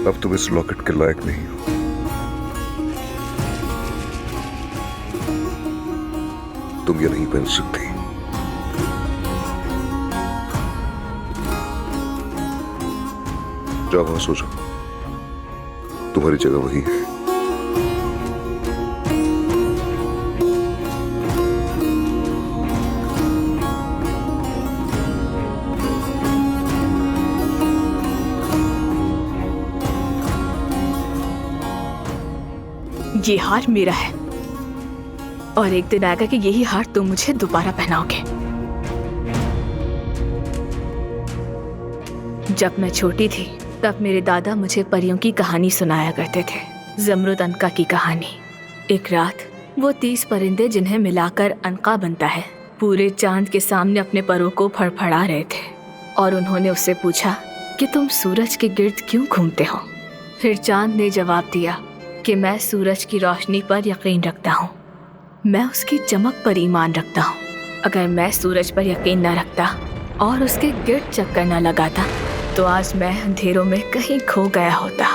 अब तुम इस लॉकेट के लायक नहीं हो। तुम ये नहीं पहन सकती। जाओ वहां सो जाओ, तुम्हारी जगह वही है। ये हार मेरा है और एक दिन आएगा कि यही हार तुम मुझे दोबारा पहनाओगे। जब मैं छोटी थी तब मेरे दादा मुझे परियों की कहानी सुनाया करते थे। जमरुद अनका की कहानी। एक रात वो 30 परिंदे जिन्हें मिलाकर अनका बनता है, पूरे चांद के सामने अपने परों को फड़फड़ा रहे थे और उन्होंने उससे पूछा कि तुम सूरज के गिर्द क्यों घूमते हो। फिर चांद ने जवाब दिया कि मैं सूरज की रोशनी पर यकीन रखता हूँ, मैं उसकी चमक पर ईमान रखता हूँ। अगर मैं सूरज पर यकीन न रखता और उसके गिर्द चक्कर न लगाता तो आज मैं अंधेरों में कहीं खो गया होता।